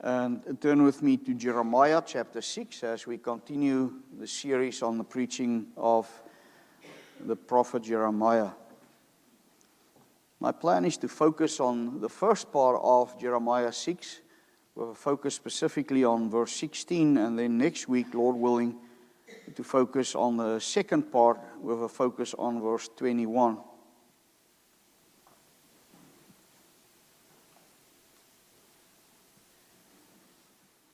And turn with me to Jeremiah chapter 6 as we continue the series on the preaching of the prophet Jeremiah. My plan is to focus on the first part of Jeremiah 6, with a focus specifically on verse 16, and then next week, Lord willing, to focus on the second part with a focus on verse 21.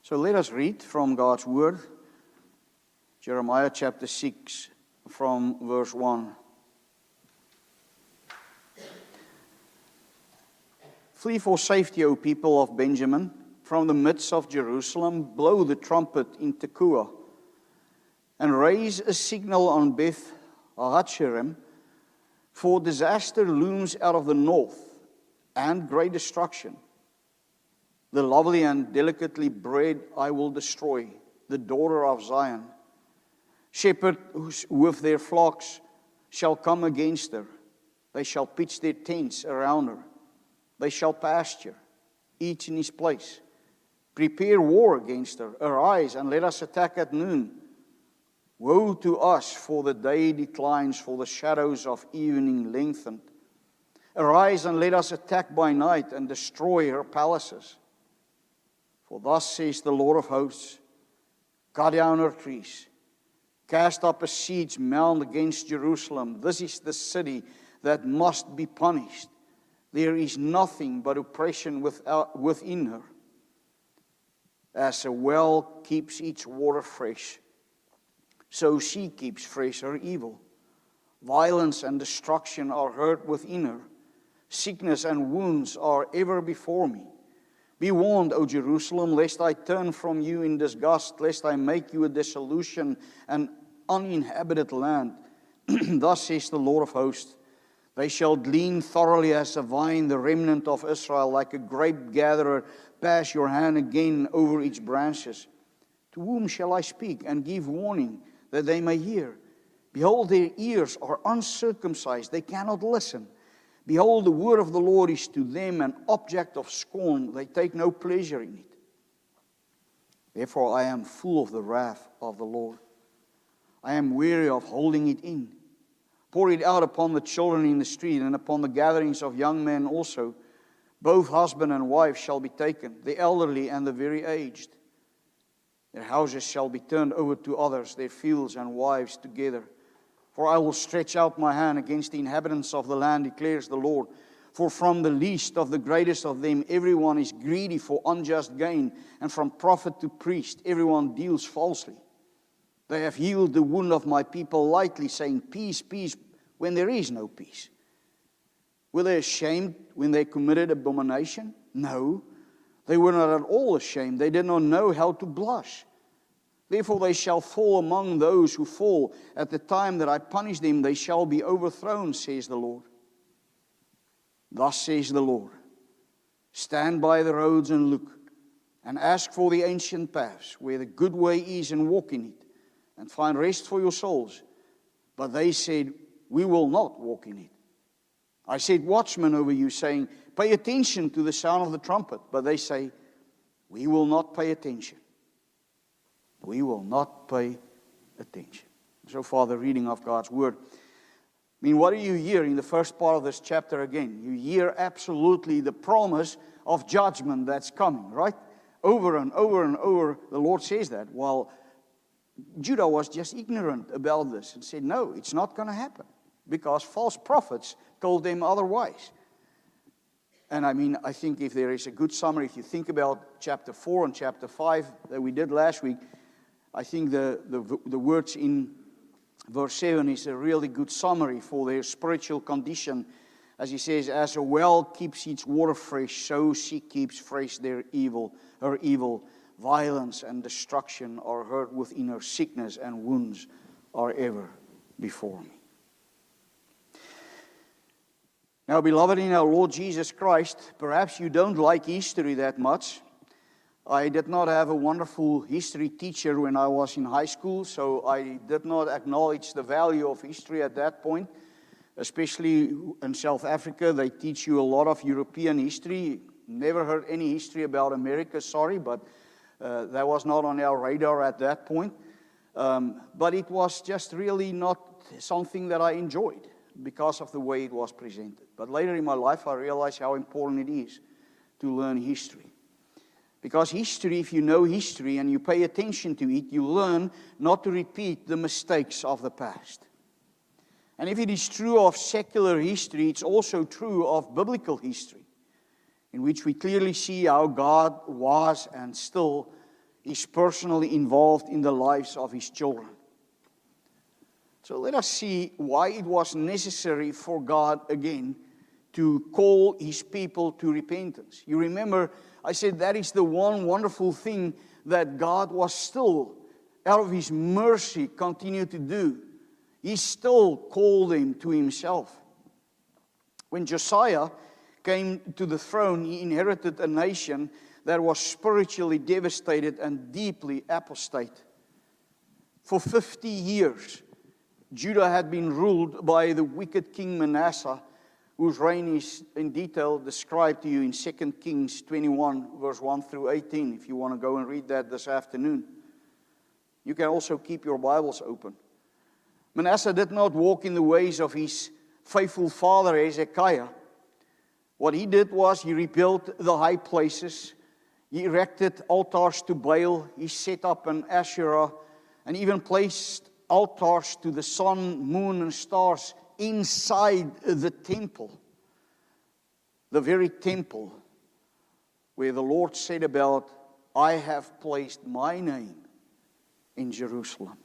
So let us read from God's Word, Jeremiah chapter 6, from verse 1. Flee for safety, O people of Benjamin, from the midst of Jerusalem. Blow the trumpet in Tekoa, and raise a signal on Beth Hacherem, for disaster looms out of the north, and great destruction. The lovely and delicately bred I will destroy, the daughter of Zion. Shepherds with their flocks shall come against her. They shall pitch their tents around her. They shall pasture, each in his place. Prepare war against her. Arise and let us attack at noon. Woe to us, for the day declines, for the shadows of evening lengthened. Arise and let us attack by night and destroy her palaces. For thus says the Lord of hosts, cut down her trees, cast up a siege mound against Jerusalem. This is the city that must be punished. There is nothing but oppression within her. As a well keeps its water fresh, so she keeps fresh her evil. Violence and destruction are heard within her. Sickness and wounds are ever before me. Be warned, O Jerusalem, lest I turn from you in disgust, lest I make you a dissolution and uninhabited land. Thus says the Lord of hosts, they shall glean thoroughly as a vine, the remnant of Israel, like a grape gatherer. Pass your hand again over its branches. To whom shall I speak and give warning that they may hear? Behold, their ears are uncircumcised, they cannot listen. Behold, the word of the Lord is to them an object of scorn. They take no pleasure in it. Therefore I am full of the wrath of the Lord. I am weary of holding it in. Pour it out upon the children in the street and upon the gatherings of young men also. Both husband and wife shall be taken, the elderly and the very aged. Their houses shall be turned over to others, their fields and wives together. For I will stretch out my hand against the inhabitants of the land, declares the Lord. For from the least of the greatest of them, everyone is greedy for unjust gain, and from prophet to priest, everyone deals falsely. They have healed the wound of my people lightly, saying, peace, peace, when there is no peace. Were they ashamed when they committed abomination? No, they were not at all ashamed. They did not know how to blush. Therefore they shall fall among those who fall. At the time that I punish them, they shall be overthrown, says the Lord. Thus says the Lord, stand by the roads and look, and ask for the ancient paths, where the good way is, and walk in it, and find rest for your souls. But they said, we will not walk in it. I set watchmen over you, saying, pay attention to the sound of the trumpet. But they say, we will not pay attention. We will not pay attention. So far, the reading of God's Word. I mean, what do you hear in the first part of this chapter again? You hear absolutely the promise of judgment that's coming, right? Over and over and over, the Lord says that. While Judah was just ignorant about this and said, no, it's not going to happen. Because false prophets told them otherwise. And I mean, I think if there is a good summary, if you think about chapter 4 and chapter 5 that we did last week, I think the words in verse 7 is a really good summary for their spiritual condition. As he says, as a well keeps its water fresh, so she keeps fresh her evil. Violence and destruction are heard within her. Sickness and wounds are ever before me. Now, beloved in our Lord Jesus Christ, perhaps you don't like history that much. I did not have a wonderful history teacher when I was in high school, so I did not acknowledge the value of history at that point. Especially in South Africa, they teach you a lot of European history. Never heard any history about America, sorry, but that was not on our radar at that point. But it was just really not something that I enjoyed because of the way it was presented. But later in my life, I realized how important it is to learn history. Because history, if you know history and you pay attention to it, you learn not to repeat the mistakes of the past. And if it is true of secular history, it's also true of biblical history, in which we clearly see how God was and still is personally involved in the lives of His children. So let us see why it was necessary for God again to call His people to repentance. You remember, I said that is the one wonderful thing that God was still, out of His mercy, continued to do. He still called them to Himself. When Josiah came to the throne, he inherited a nation that was spiritually devastated and deeply apostate. For 50 years, Judah had been ruled by the wicked king Manasseh, whose reign is in detail described to you in 2 Kings 21, verse 1 through 18, if you want to go and read that this afternoon. You can also keep your Bibles open. Manasseh did not walk in the ways of his faithful father Hezekiah. What he did was he rebuilt the high places, he erected altars to Baal, he set up an Asherah, and even placed altars to the sun, moon, and stars inside the temple. The very temple where the Lord said about, I have placed my name in Jerusalem.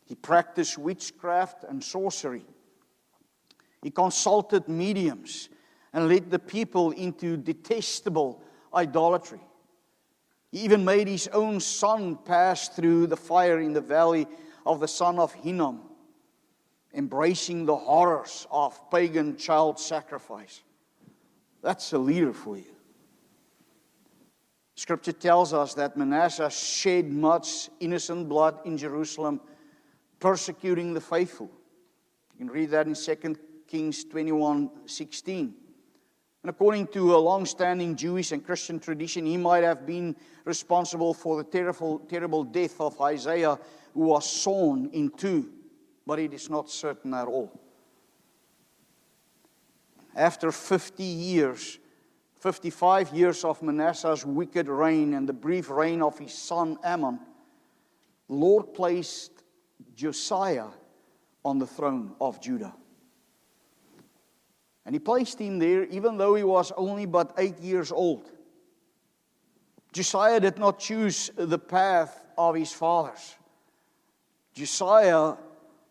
He practiced witchcraft and sorcery. He consulted mediums and led the people into detestable idolatry. He even made his own son pass through the fire in the valley of the son of Hinnom, embracing the horrors of pagan child sacrifice. That's a leader for you. Scripture tells us that Manasseh shed much innocent blood in Jerusalem, persecuting the faithful. You can read that in 2 Kings 21:16. And according to a long-standing Jewish and Christian tradition, he might have been responsible for the terrible death of Isaiah, who was sawn in two. But it is not certain at all. After 55 years of Manasseh's wicked reign and the brief reign of his son Amon, the Lord placed Josiah on the throne of Judah. And He placed him there even though he was only but 8 years old. Josiah did not choose the path of his fathers. Josiah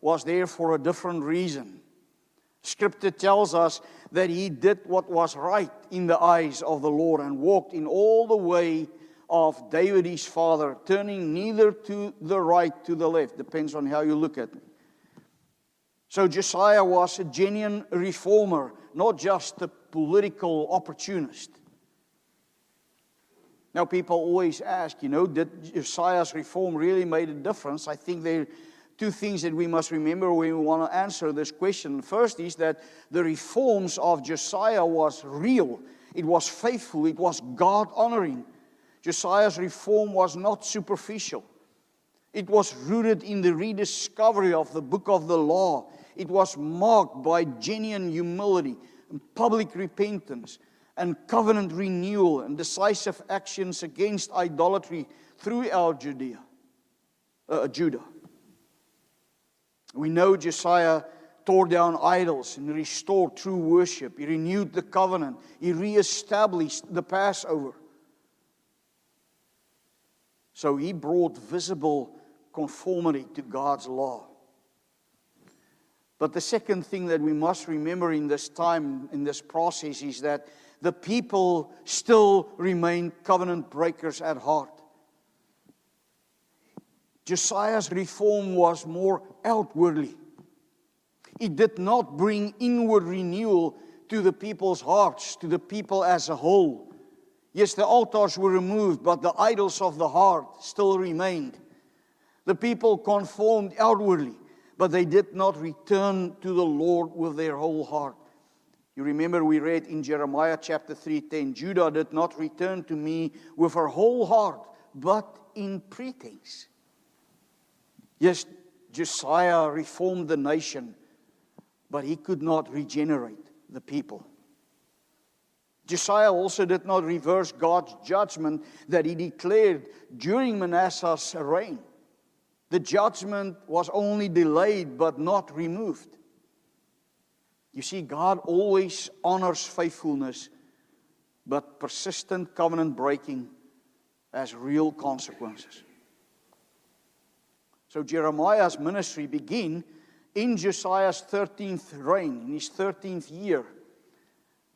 was there for a different reason. Scripture tells us that he did what was right in the eyes of the Lord and walked in all the way of David his father, turning neither to the right to the left. Depends on how you look at it. So Josiah was a genuine reformer, not just a political opportunist. Now people always ask, did Josiah's reform really make a difference? I think there are two things that we must remember when we want to answer this question. First is that the reforms of Josiah was real. It was faithful. It was God-honoring. Josiah's reform was not superficial. It was rooted in the rediscovery of the book of the law. It was marked by genuine humility and public repentance and covenant renewal and decisive actions against idolatry throughout Judah. We know Josiah tore down idols and restored true worship. He renewed the covenant. He reestablished the Passover. So he brought visible conformity to God's law. But the second thing that we must remember in this time, in this process, is that the people still remain covenant breakers at heart. Josiah's reform was more outwardly. It did not bring inward renewal to the people's hearts, to the people as a whole. Yes, the altars were removed, but the idols of the heart still remained. The people conformed outwardly, but they did not return to the Lord with their whole heart. You remember we read in Jeremiah chapter 3:10, Judah did not return to me with her whole heart, but in pretense. Yes, Josiah reformed the nation, but he could not regenerate the people. Josiah also did not reverse God's judgment that he declared during Manasseh's reign. The judgment was only delayed but not removed. You see, God always honors faithfulness, but persistent covenant breaking has real consequences. So Jeremiah's ministry began in Josiah's 13th reign, in his 13th year,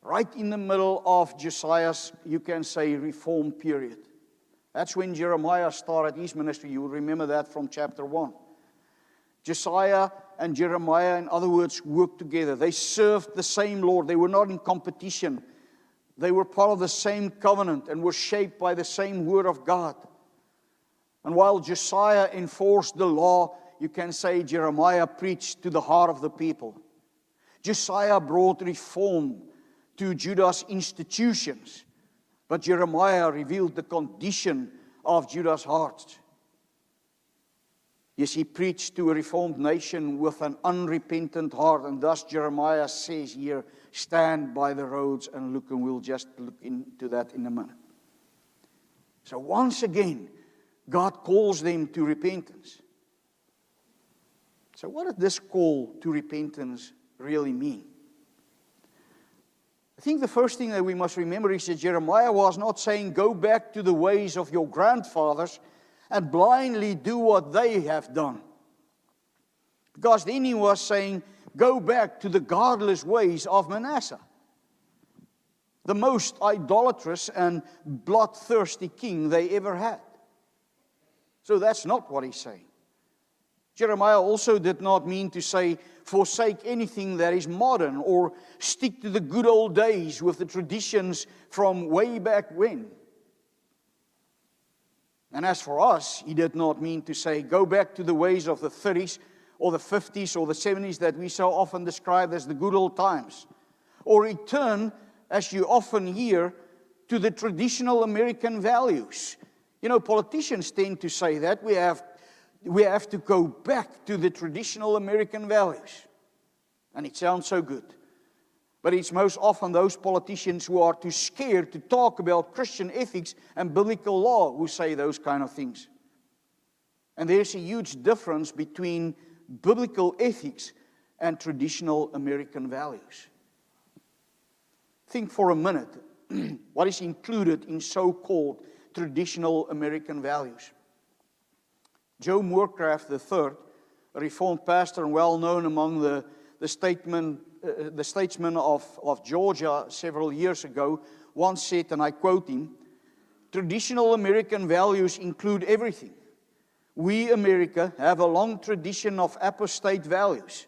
right in the middle of Josiah's, you can say, reform period. That's when Jeremiah started his ministry. You will remember that from chapter 1. Josiah and Jeremiah, in other words, worked together. They served the same Lord. They were not in competition. They were part of the same covenant and were shaped by the same word of God. And while Josiah enforced the law, you can say Jeremiah preached to the heart of the people. Josiah brought reform to Judah's institutions, but Jeremiah revealed the condition of Judah's hearts. Yes, he preached to a reformed nation with an unrepentant heart, and thus Jeremiah says here, stand by the roads and look, and we'll just look into that in a minute. So once again, God calls them to repentance. So what did this call to repentance really mean? I think the first thing that we must remember is that Jeremiah was not saying, go back to the ways of your grandfathers and blindly do what they have done. Because then he was saying, go back to the godless ways of Manasseh, the most idolatrous and bloodthirsty king they ever had. So that's not what he's saying. Jeremiah also did not mean to say, forsake anything that is modern or stick to the good old days with the traditions from way back when. And as for us, he did not mean to say, go back to the ways of the 30s or the 50s or the 70s that we so often describe as the good old times. Or return, as you often hear, to the traditional American values. You know, politicians tend to say that. We have to go back to the traditional American values. And it sounds so good. But it's most often those politicians who are too scared to talk about Christian ethics and biblical law who say those kind of things. And there's a huge difference between biblical ethics and traditional American values. Think for a minute what is included in so-called traditional American values. Joe Moorcraft III, a Reformed pastor and well known among the statesmen of Georgia several years ago, once said, and I quote him, traditional American values include everything. We, America, have a long tradition of apostate values.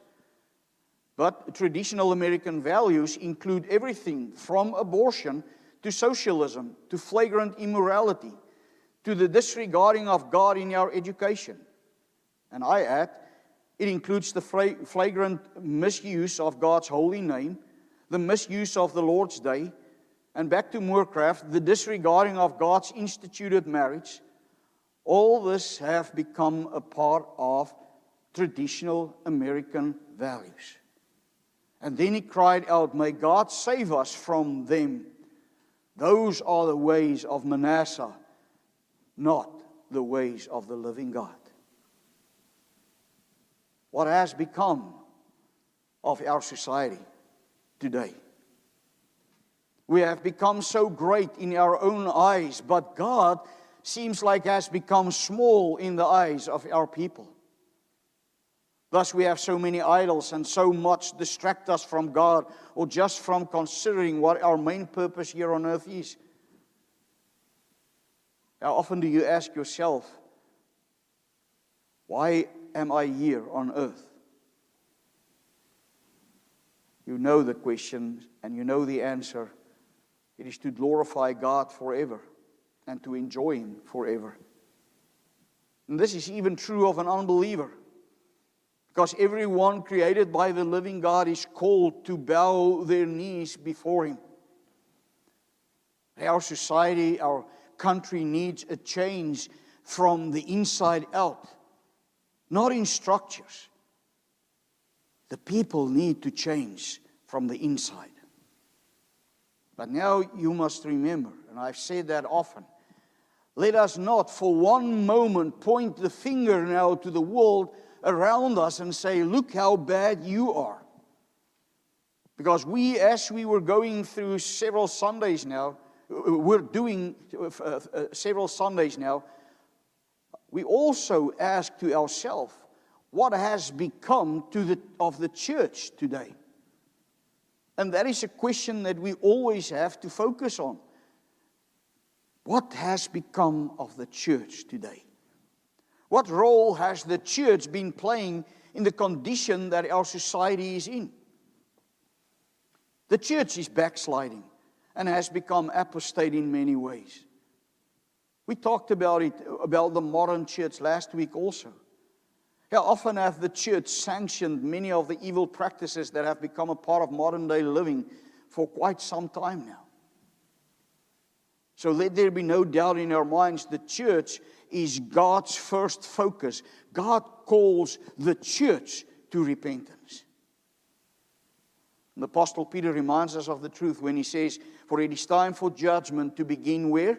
But traditional American values include everything from abortion to socialism, to flagrant immorality, to the disregarding of God in our education. And I add, it includes the flagrant misuse of God's holy name, the misuse of the Lord's Day, and back to Moorcraft, the disregarding of God's instituted marriage. All this have become a part of traditional American values. And then he cried out, may God save us from them. Those are the ways of Manasseh, not the ways of the living God. What has become of our society today? We have become so great in our own eyes, but God seems like has become small in the eyes of our people. Thus we have so many idols and so much distract us from God or just from considering what our main purpose here on earth is. How often do you ask yourself, why am I here on earth? You know the question and you know the answer. It is to glorify God forever and to enjoy Him forever. And this is even true of an unbeliever. Because everyone created by the living God is called to bow their knees before Him. Our society, our country needs a change from the inside out, not in structures. The people need to change from the inside. But now you must remember, and I've said that often, let us not for one moment point the finger now to the world around us and say, look how bad you are. Because as we were going through several Sundays now, we're doing several Sundays now, we also ask to ourselves, what has become of the church today? And that is a question that we always have to focus on. What has become of the church today? What role has the church been playing in the condition that our society is in? The church is backsliding and has become apostate in many ways. We talked about the modern church last week also. How often have the church sanctioned many of the evil practices that have become a part of modern day living for quite some time now? So let there be no doubt in our minds, the church is God's first focus. God calls the church to repentance. And the Apostle Peter reminds us of the truth when he says, for it is time for judgment to begin where?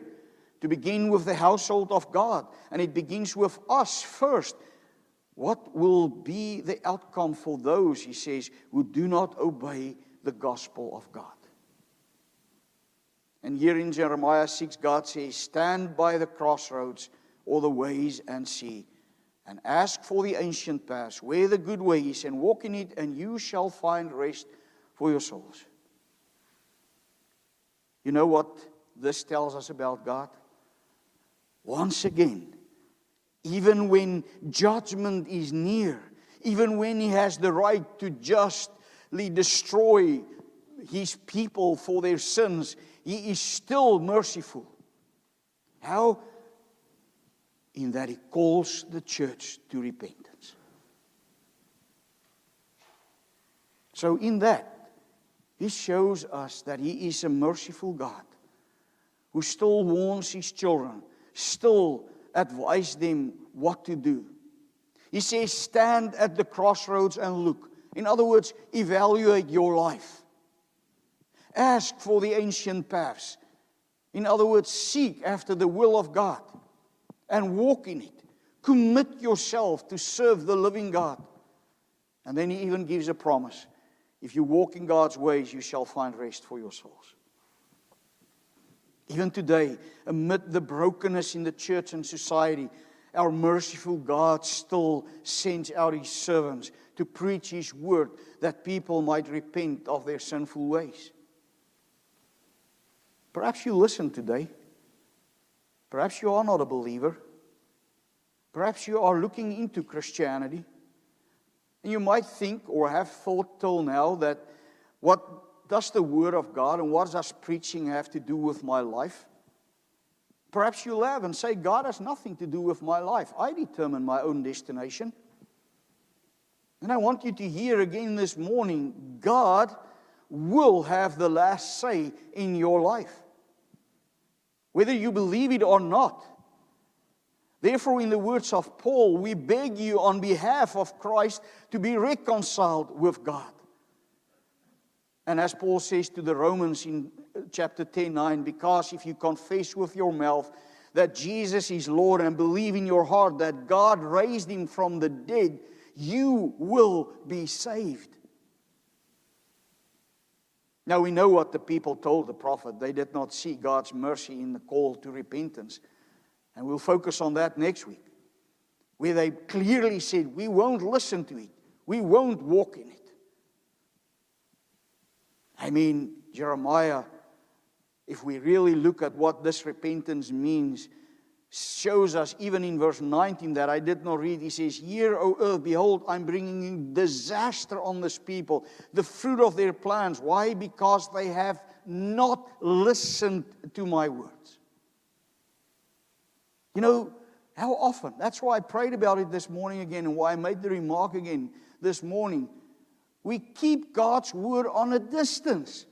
To begin with the household of God. And it begins with us first. What will be the outcome for those, he says, who do not obey the gospel of God? And here in Jeremiah 6, God says, stand by the crossroads or the ways and see, and ask for the ancient paths, where the good way is, and walk in it, and you shall find rest for your souls. You know what this tells us about God? Once again, even when judgment is near, even when He has the right to justly destroy His people for their sins, He is still merciful. How? In that He calls the church to repentance. So in that, He shows us that He is a merciful God who still warns His children, still advise them what to do. He says, stand at the crossroads and look. In other words, evaluate your life. Ask for the ancient paths. In other words, seek after the will of God and walk in it. Commit yourself to serve the living God. And then He even gives a promise. If you walk in God's ways, you shall find rest for your souls. Even today, amid the brokenness in the church and society, our merciful God still sends out His servants to preach His word that people might repent of their sinful ways. Perhaps you listen today. Perhaps you are not a believer. Perhaps you are looking into Christianity. And you might think or have thought till now that what does the Word of God and what does preaching have to do with my life? Perhaps you'll have and say, God has nothing to do with my life. I determine my own destination. And I want you to hear again this morning, God will have the last say in your life. Whether you believe it or not. Therefore, in the words of Paul, we beg you on behalf of Christ to be reconciled with God. And as Paul says to the Romans in chapter 10:9, because if you confess with your mouth that Jesus is Lord and believe in your heart that God raised Him from the dead, you will be saved. Now we know what the people told the prophet. They did not see God's mercy in the call to repentance. And we'll focus on that next week, where they clearly said, we won't listen to it. We won't walk in it. I mean, Jeremiah, if we really look at what this repentance means, shows us even in verse 19 that I did not read. He says, hear, O earth, behold, I'm bringing you disaster on this people, the fruit of their plans. Why? Because they have not listened to my words. You know, How often? That's why I prayed about it this morning again, and why I made the remark again this morning. We keep God's word on a distance.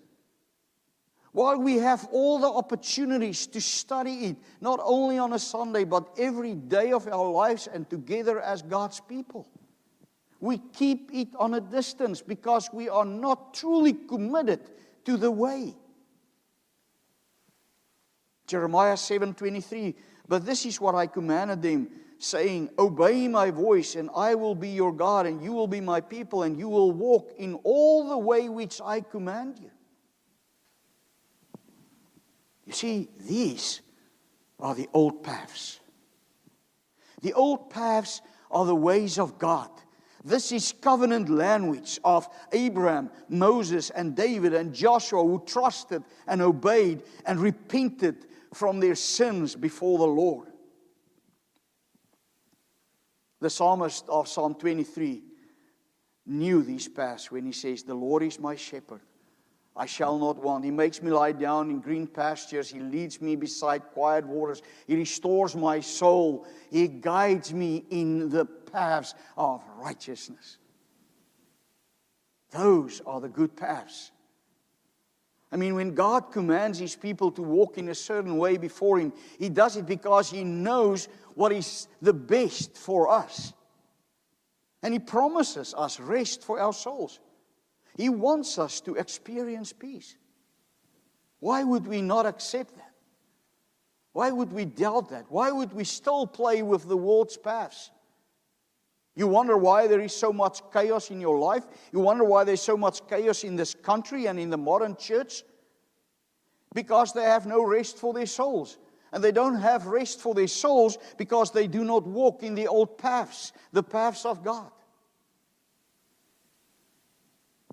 While we have all the opportunities to study it, not only on a Sunday, but every day of our lives and together as God's people. We keep it on a distance because we are not truly committed to the way. Jeremiah 7:23, but this is what I commanded them, saying, obey my voice, and I will be your God, and you will be my people, and you will walk in all the way which I command you. You see, these are the old paths. The old paths are the ways of God. This is covenant language of Abraham, Moses, and David, and Joshua, who trusted and obeyed and repented from their sins before the Lord. The psalmist of Psalm 23 knew these paths when he says, the Lord is my shepherd, I shall not want. He makes me lie down in green pastures. He leads me beside quiet waters. He restores my soul. He guides me in the paths of righteousness. Those are the good paths. I mean, when God commands His people to walk in a certain way before Him, He does it because He knows what is the best for us. And He promises us rest for our souls. He wants us to experience peace. Why would we not accept that? Why would we doubt that? Why would we still play with the world's paths? You wonder why there is so much chaos in your life? You wonder why there's so much chaos in this country and in the modern church? Because they have no rest for their souls. And they don't have rest for their souls because they do not walk in the old paths, the paths of God.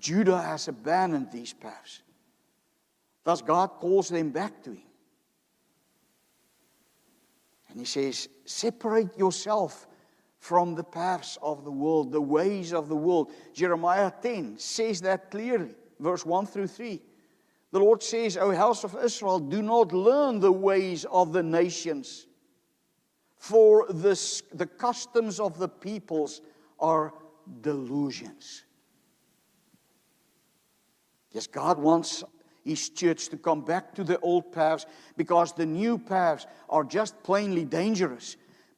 Judah has abandoned these paths. Thus God calls them back to Him. And He says, separate yourself from the paths of the world, the ways of the world. Jeremiah 10 says that clearly, verse 1 through 3. The Lord says, O house of Israel, do not learn the ways of the nations, for the customs of the peoples are delusions. Yes, God wants His church to come back to the old paths because the new paths are just plainly dangerous.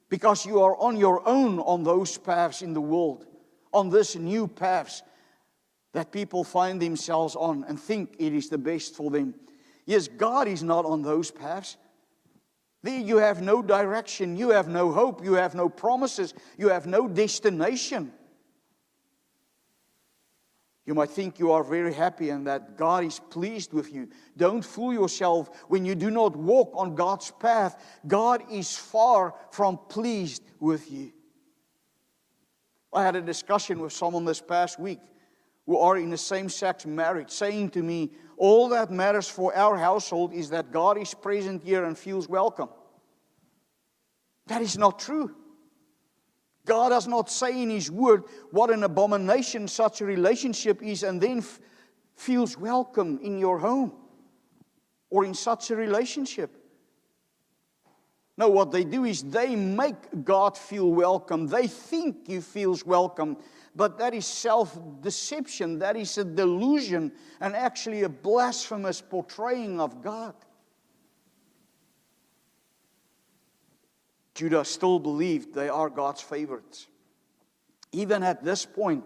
Because you are on your own on those paths in the world, on this new paths that people find themselves on and think it is the best for them. Yes, God is not on those paths. There you have no direction, you have no hope, you have no promises, you have no destination. You might think you are very happy and that God is pleased with you. Don't fool yourself. When you do not walk on God's path, God is far from pleased with you. I had a discussion with someone this past week who are in a same-sex marriage, saying to me, all that matters for our household is that God is present here and feels welcome. That is not true. God does not say in His Word what an abomination such a relationship is and then feels welcome in your home or in such a relationship. No, what they do is they make God feel welcome. They think He feels welcome. But that is self-deception. That is a delusion and actually a blasphemous portraying of God. Judah still believed they are God's favorites. Even at this point,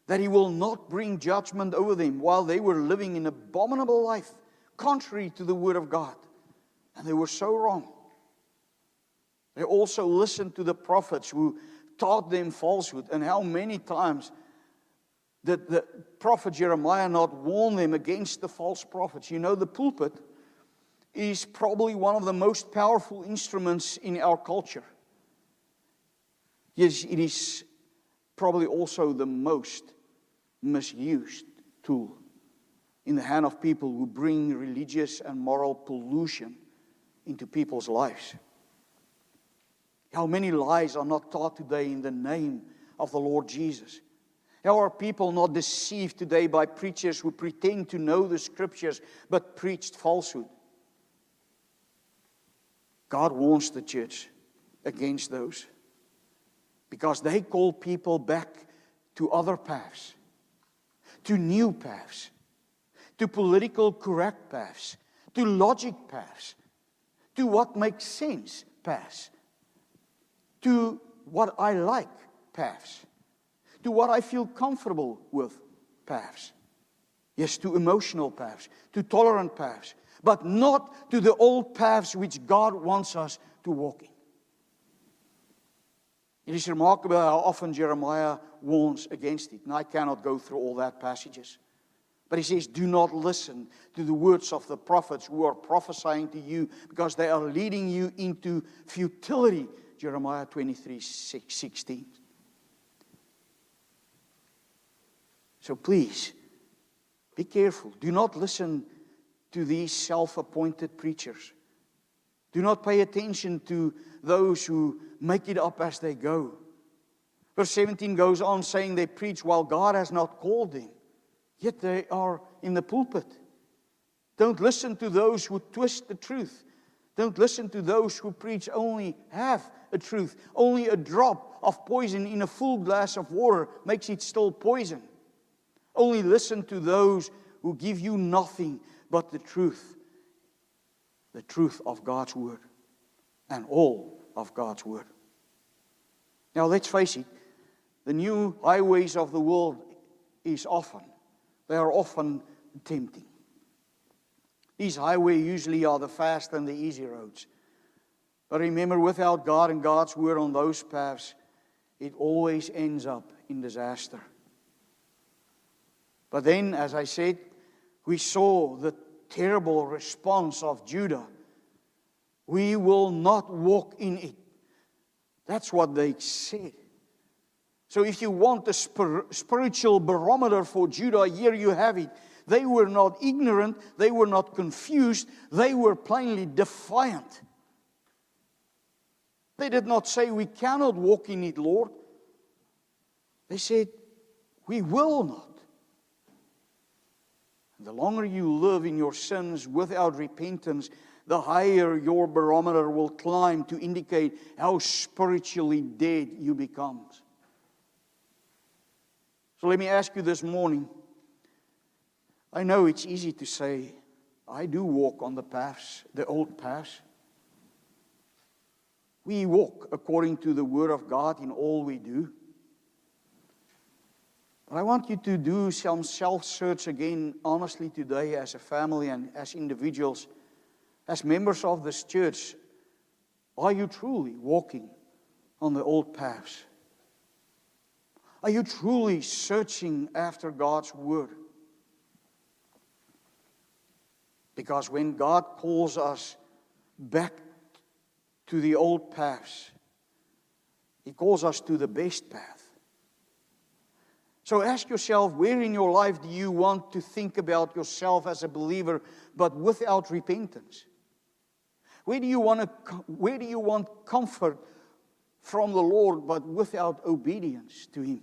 that He will not bring judgment over them while they were living an abominable life, contrary to the Word of God. And they were so wrong. They also listened to the prophets who taught them falsehood. And how many times did the prophet Jeremiah not warn them against the false prophets? You know, the pulpit is probably one of the most powerful instruments in our culture. Yes, it is probably also the most misused tool in the hand of people who bring religious and moral pollution into people's lives. How many lies are not taught today in the name of the Lord Jesus? How are people not deceived today by preachers who pretend to know the Scriptures but preached falsehood? God warns the church, against those, because they call people back to other paths, to new paths, to political correct paths, to logic paths, to what makes sense paths, to what I like paths, to what I feel comfortable with paths. Yes, to emotional paths, to tolerant paths, but not to the old paths which God wants us to walk in. It is remarkable how often Jeremiah warns against it. And I cannot go through all that passages. But he says, do not listen to the words of the prophets who are prophesying to you, because they are leading you into futility. Jeremiah 23:16. So please, be careful. Do not listen to these self-appointed preachers. Do not pay attention to those who make it up as they go. Verse 17 goes on saying they preach while God has not called them, yet they are in the pulpit. Don't listen to those who twist the truth. Don't listen to those who preach only half a truth. Only a drop of poison in a full glass of water makes it still poison. Only listen to those who give you nothing but the truth of God's Word, and all of God's Word. Now let's face it, the new highways of the world they are often tempting. These highways usually are the fast and the easy roads. But remember, without God and God's Word on those paths, it always ends up in disaster. But then, as I said, we saw the terrible response of Judah. We will not walk in it. That's what they said. So if you want a spiritual barometer for Judah, here you have it. They were not ignorant. They were not confused. They were plainly defiant. They did not say, we cannot walk in it, Lord. They said, we will not. The longer you live in your sins without repentance, the higher your barometer will climb to indicate how spiritually dead you become. So let me ask you this morning. I know it's easy to say, I do walk on the paths, the old paths. We walk according to the Word of God in all we do. But I want you to do some self-search again, honestly, today as a family and as individuals, as members of this church. Are you truly walking on the old paths? Are you truly searching after God's Word? Because when God calls us back to the old paths, He calls us to the best path. So ask yourself, where in your life do you want to think about yourself as a believer, but without repentance? Where do you want comfort from the Lord, but without obedience to Him?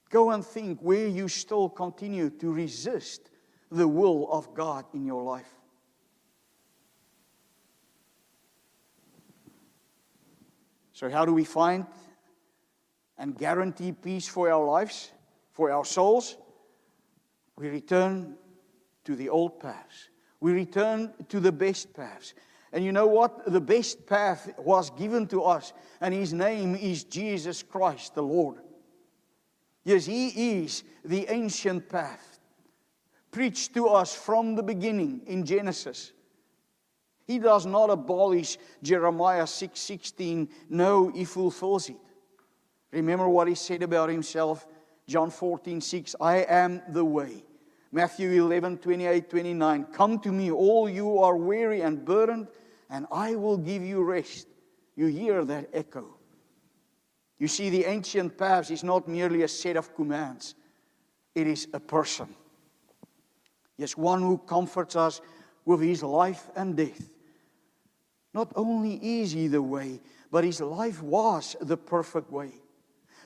Go and think where you still continue to resist the will of God in your life. So how do we find and guarantee peace for our lives, for our souls? We return to the old paths. We return to the best paths. And you know what? The best path was given to us, and His name is Jesus Christ the Lord. Yes, He is the ancient path, preached to us from the beginning in Genesis. He does not abolish Jeremiah 6:16. No, He fulfills it. Remember what He said about Himself, John 14:6. I am the way. Matthew 11:28-29. Come to me, all you are weary and burdened, and I will give you rest. You hear that echo. You see, the ancient paths is not merely a set of commands. It is a person. Yes, one who comforts us with His life and death. Not only is He the way, but His life was the perfect way.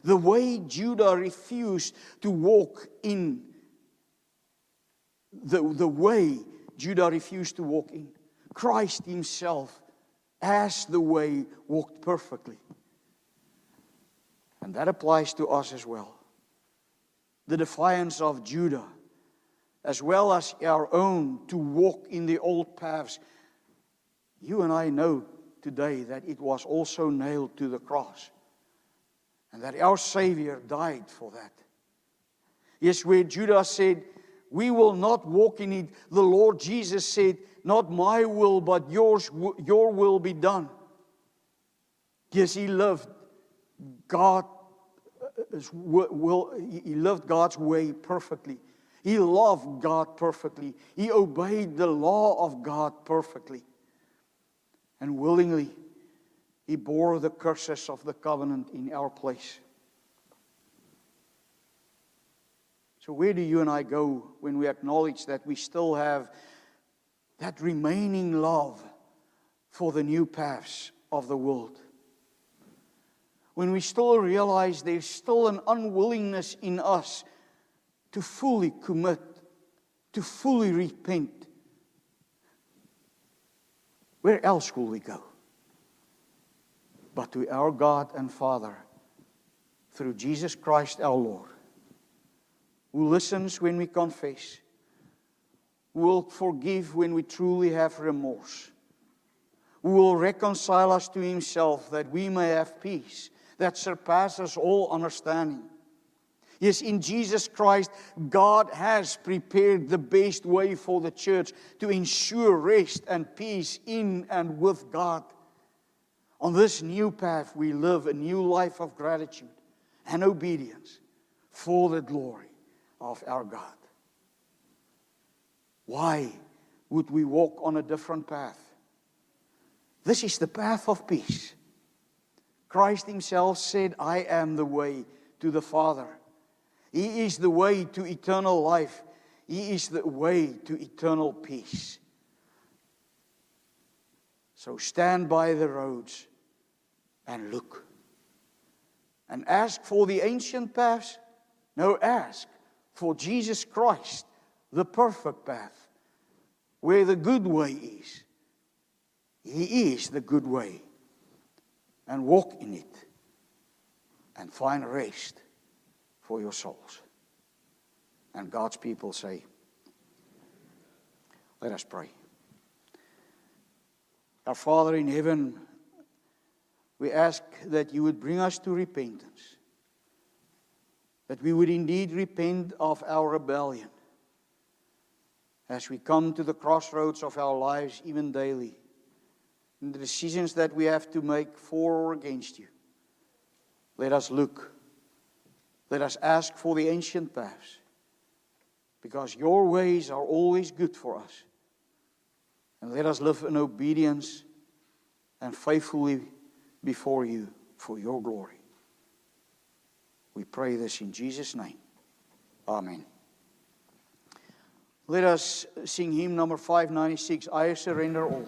The way Judah refused to walk in. The way Judah refused to walk in. Christ Himself as the way walked perfectly. And that applies to us as well. The defiance of Judah, as well as our own to walk in the old paths. You and I know today that it was also nailed to the cross, and that our Savior died for that. Yes, where Judah said, we will not walk in it, the Lord Jesus said, not my will, but your will be done. Yes, he loved God. He loved God's way perfectly. He loved God perfectly. He obeyed the law of God perfectly. And willingly, he bore the curses of the covenant in our place. So where do you and I go when we acknowledge that we still have that remaining love for the new paths of the world? When we still realize there's still an unwillingness in us to fully commit, to fully repent, where else will we go but to our God and Father through Jesus Christ our Lord, who listens when we confess, who will forgive when we truly have remorse, who will reconcile us to himself that we may have peace that surpasses all understanding. Yes, in Jesus Christ, God has prepared the best way for the church to ensure rest and peace in and with God. On this new path, we live a new life of gratitude and obedience for the glory of our God. Why would we walk on a different path? This is the path of peace. Christ himself said, I am the way to the Father. He is the way to eternal life. He is the way to eternal peace. So stand by the roads and look. And ask for the ancient paths. No, ask for Jesus Christ, the perfect path, where the good way is. He is the good way. And walk in it. And find rest for your souls. And God's people say, let us pray. Our Father in heaven, we ask that you would bring us to repentance. That we would indeed repent of our rebellion. As we come to the crossroads of our lives, even daily. And the decisions that we have to make for or against you. Let us look. Let us ask for the ancient paths. Because your ways are always good for us. And let us live in obedience and faithfully before you for your glory. We pray this in Jesus' name. Amen. Let us sing hymn number 596, I Surrender All.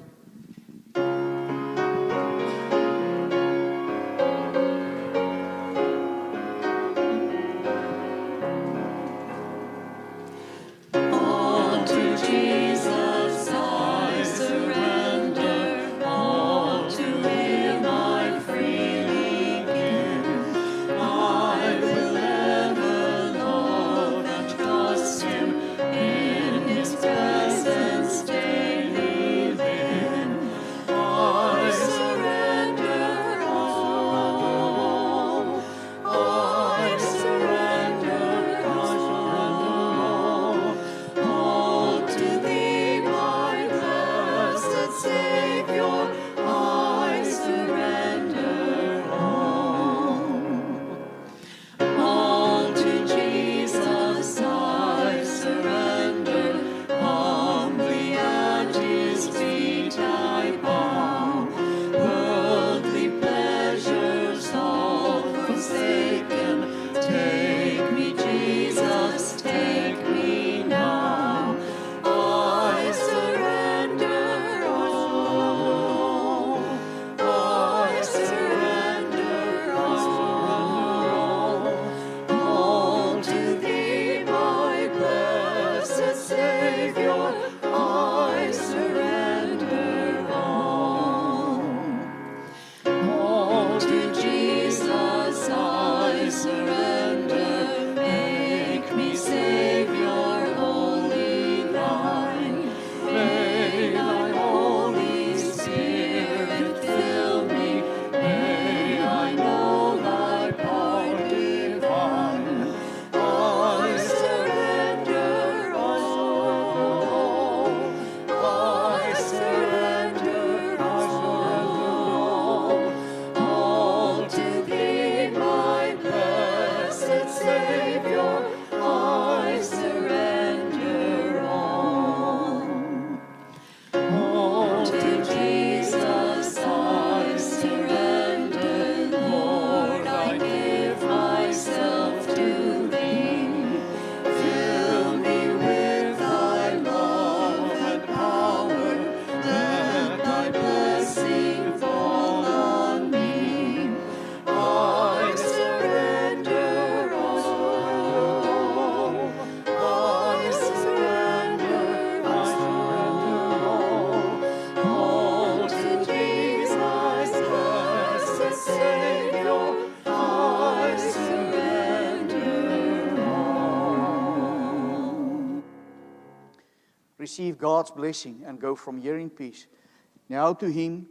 In his presence daily live. receive God's blessing and go from here in peace. Now to Him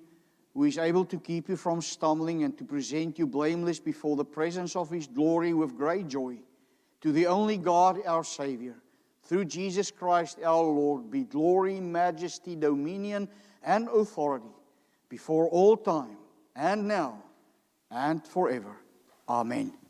who is able to keep you from stumbling and to present you blameless before the presence of His glory with great joy, to the only God, our Savior, through Jesus Christ our Lord, be glory, majesty, dominion, and authority before all time, and now, and forever. Amen.